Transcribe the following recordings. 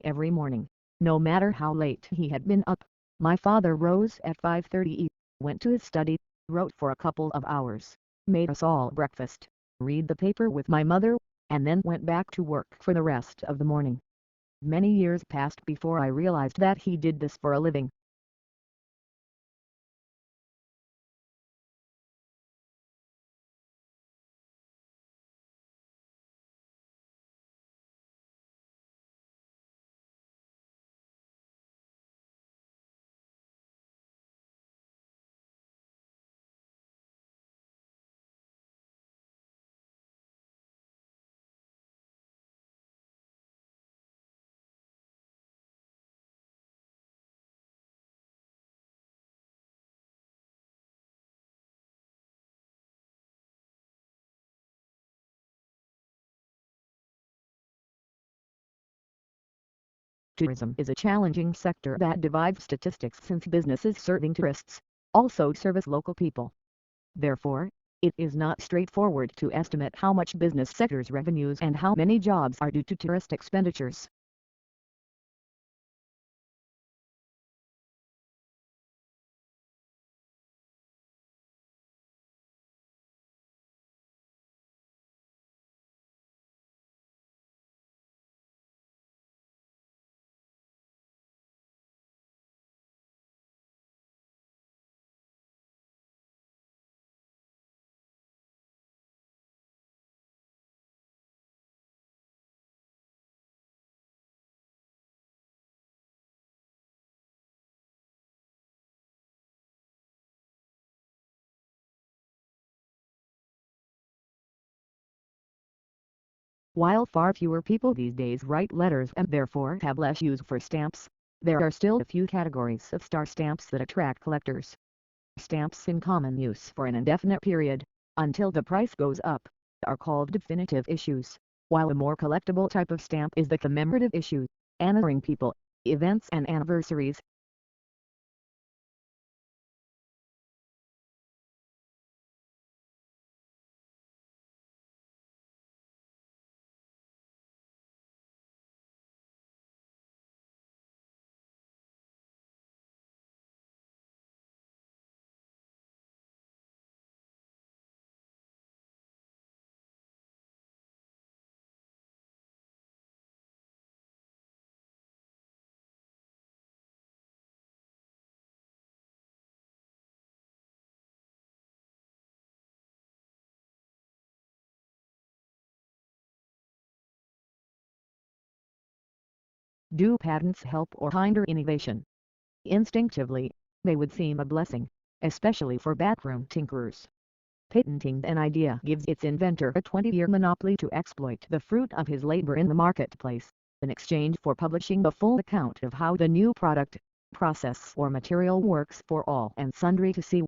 Every morning, no matter how late he had been up, my father rose at 5:30, went to his study, wrote for a couple of hours, made us all breakfast, read the paper with my mother, and then went back to work for the rest of the morning. Many years passed before I realized that he did this for a living. Tourism is a challenging sector that divides statistics since businesses serving tourists also service local people. Therefore, it is not straightforward to estimate how much business sector's revenues and how many jobs are due to tourist expenditures. While far fewer people these days write letters and therefore have less use for stamps, there are still a few categories of star stamps that attract collectors. Stamps in common use for an indefinite period, until the price goes up, are called definitive issues, while a more collectible type of stamp is the commemorative issue, honoring people, events and anniversaries. Do patents help or hinder innovation? Instinctively, they would seem a blessing, especially for backroom tinkerers. Patenting an idea gives its inventor a 20-year monopoly to exploit the fruit of his labor in the marketplace, in exchange for publishing a full account of how the new product, process or material works for all and sundry to see.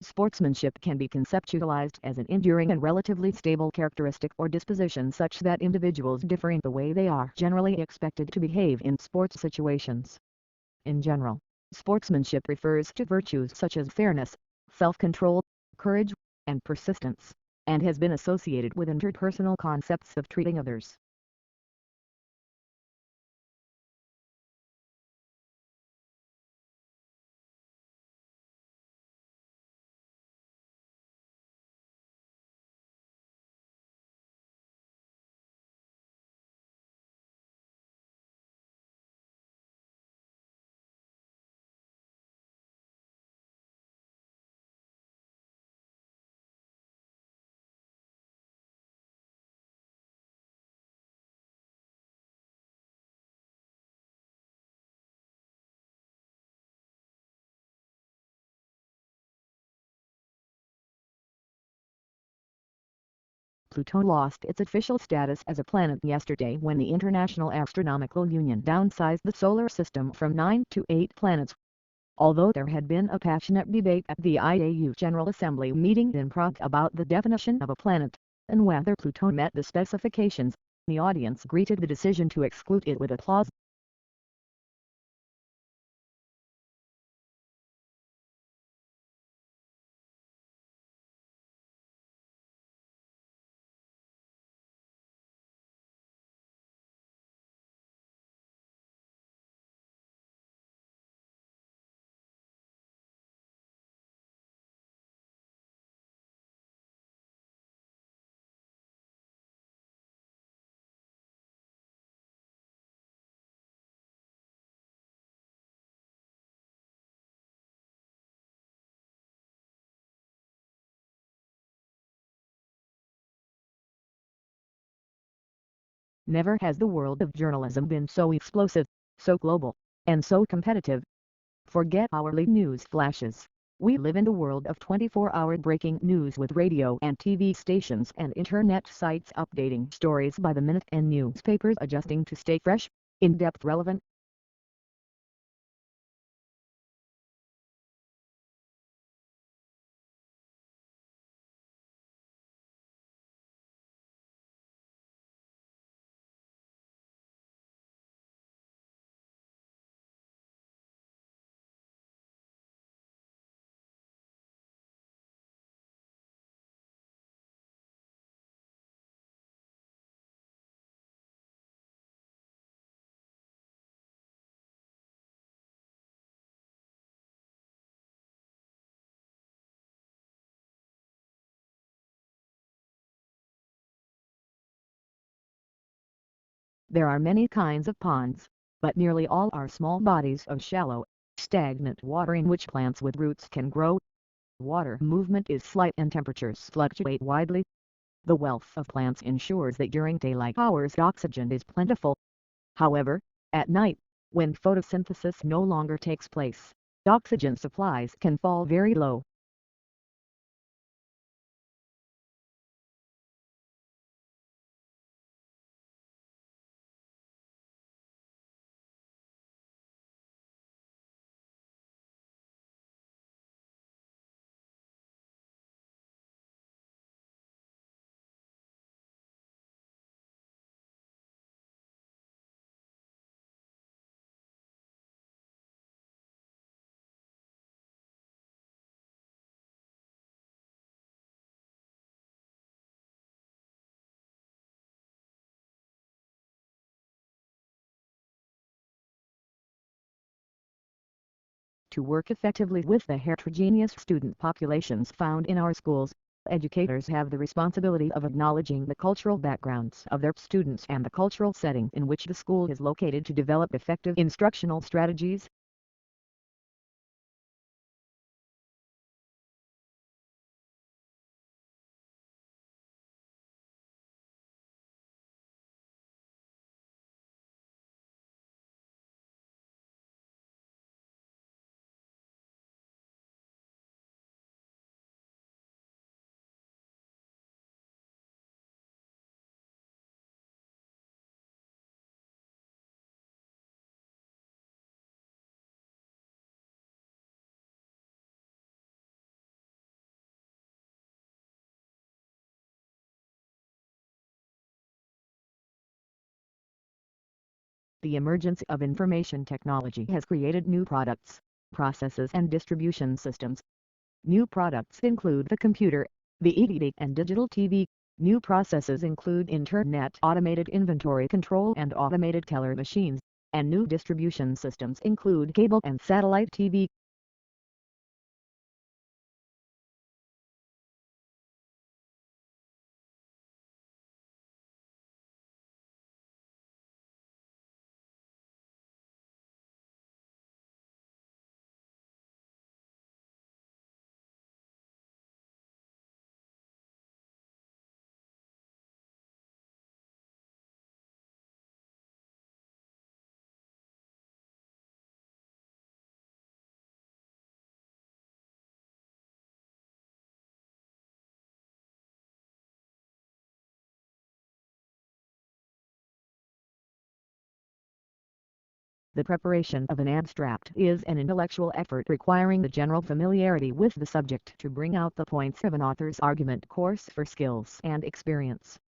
Sportsmanship can be conceptualized as an enduring and relatively stable characteristic or disposition such that individuals differing the way they are generally expected to behave in sports situations. In general, sportsmanship refers to virtues such as fairness, self-control, courage, and persistence, and has been associated with interpersonal concepts of treating others Pluto lost its official status as a planet yesterday when the International Astronomical Union downsized the solar system from 9 to 8 planets. Although there had been a passionate debate at the IAU General Assembly meeting in Prague about the definition of a planet, and whether Pluto met the specifications, the audience greeted the decision to exclude it with applause. Never has the world of journalism been so explosive, so global, and so competitive. Forget hourly news flashes. We live in the world of 24-hour breaking news with radio and TV stations and internet sites updating stories by the minute and newspapers adjusting to stay fresh, in-depth, relevant. There are many kinds of ponds, but nearly all are small bodies of shallow, stagnant water in which plants with roots can grow. Water movement is slight and temperatures fluctuate widely. The wealth of plants ensures that during daylight hours oxygen is plentiful. However, at night, when photosynthesis no longer takes place, oxygen supplies can fall very low. To work effectively with the heterogeneous student populations found in our schools, educators have the responsibility of acknowledging the cultural backgrounds of their students and the cultural setting in which the school is located to develop effective instructional strategies. The emergence of information technology has created new products, processes and distribution systems. New products include the computer, the EDD and digital TV. New processes include internet automated inventory control and automated teller machines, and new distribution systems include cable and satellite TV. The preparation of an abstract is an intellectual effort requiring the general familiarity with the subject to bring out the points of an author's argument course for skills and experience.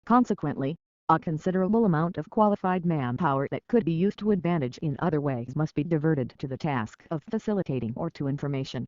Consequently, a considerable amount of qualified manpower that could be used to advantage in other ways must be diverted to the task of facilitating or to information.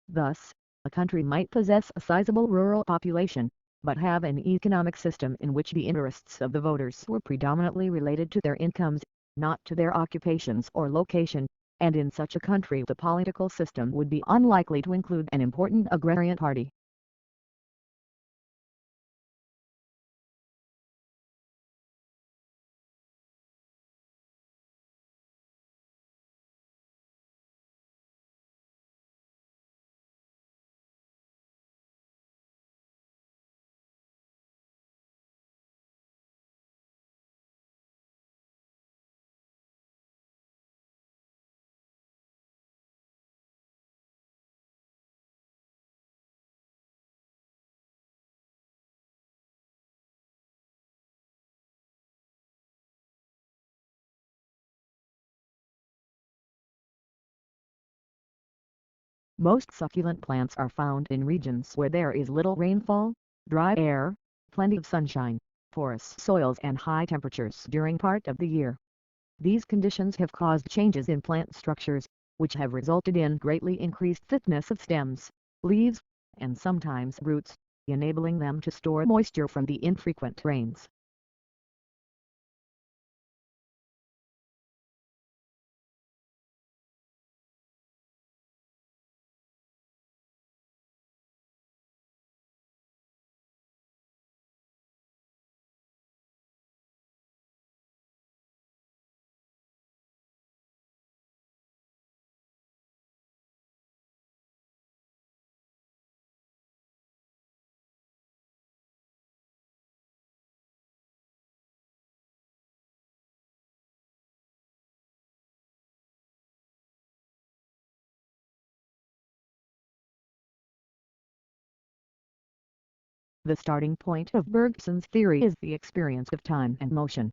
Thus, a country might possess a sizable rural population, but have an economic system in which the interests of the voters were predominantly related to their incomes, not to their occupations or location, and in such a country the political system would be unlikely to include an important agrarian party. Most succulent plants are found in regions where there is little rainfall, dry air, plenty of sunshine, porous soils and high temperatures during part of the year. These conditions have caused changes in plant structures, which have resulted in greatly increased thickness of stems, leaves, and sometimes roots, enabling them to store moisture from the infrequent rains. The starting point of Bergson's theory is the experience of time and motion.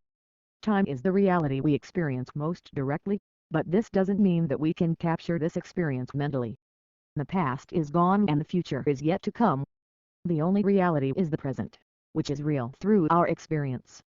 Time is the reality we experience most directly, but this doesn't mean that we can capture this experience mentally. The past is gone and the future is yet to come. The only reality is the present, which is real through our experience.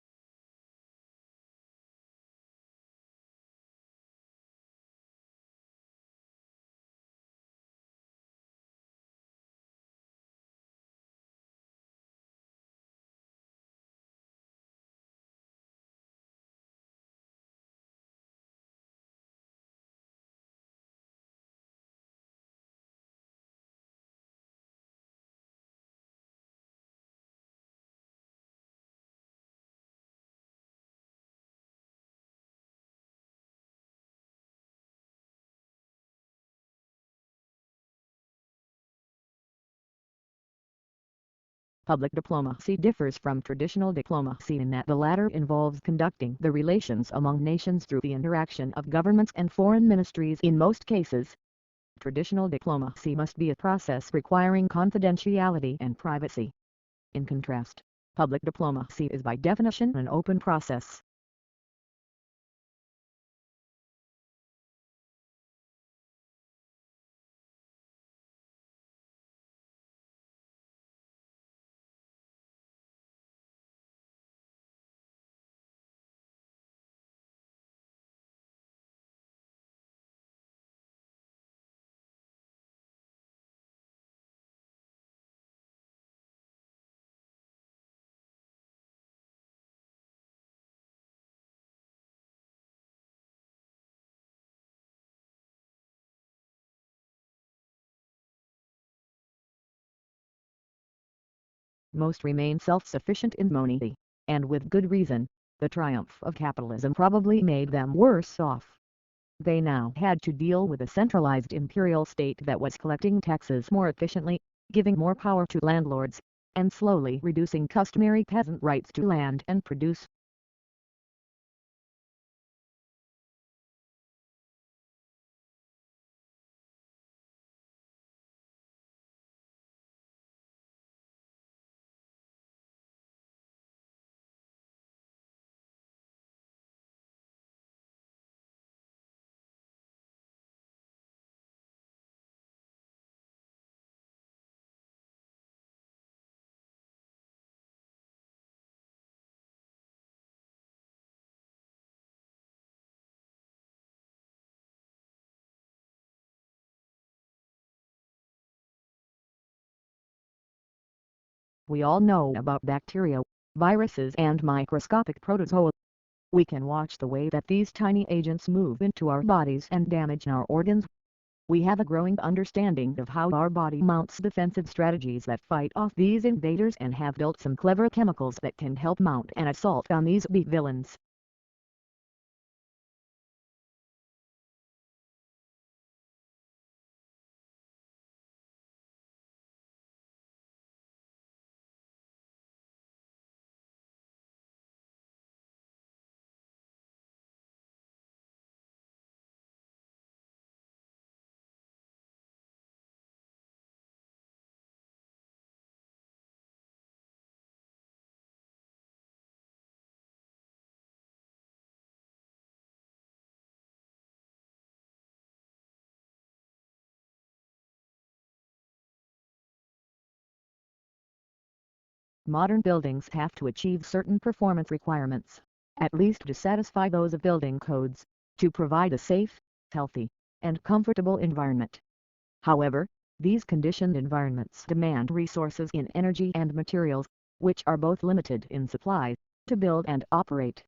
Public diplomacy differs from traditional diplomacy in that the latter involves conducting the relations among nations through the interaction of governments and foreign ministries in most cases. Traditional diplomacy must be a process requiring confidentiality and privacy. In contrast, public diplomacy is by definition an open process. Most remain self-sufficient in money, and with good reason. The triumph of capitalism probably made them worse off. They now had to deal with a centralized imperial state that was collecting taxes more efficiently, giving more power to landlords, and slowly reducing customary peasant rights to land and produce. We all know about bacteria, viruses and microscopic protozoa. We can watch the way that these tiny agents move into our bodies and damage our organs. We have a growing understanding of how our body mounts defensive strategies that fight off these invaders and have built some clever chemicals that can help mount an assault on these villains. Modern buildings have to achieve certain performance requirements, at least to satisfy those of building codes, to provide a safe, healthy, and comfortable environment. However, these conditioned environments demand resources in energy and materials, which are both limited in supply, to build and operate.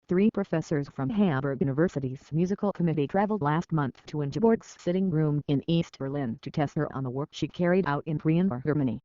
Three professors from Hamburg University's musical committee traveled last month to Ingeborg's sitting room in East Berlin to test her on the work she carried out in Prienburg, Germany.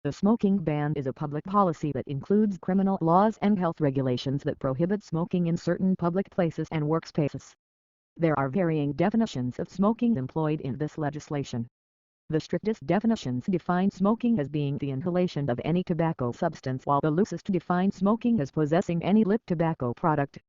The smoking ban is a public policy that includes criminal laws and health regulations that prohibit smoking in certain public places and workspaces. There are varying definitions of smoking employed in this legislation. The strictest definitions define smoking as being the inhalation of any tobacco substance, while the loosest define smoking as possessing any lit tobacco product.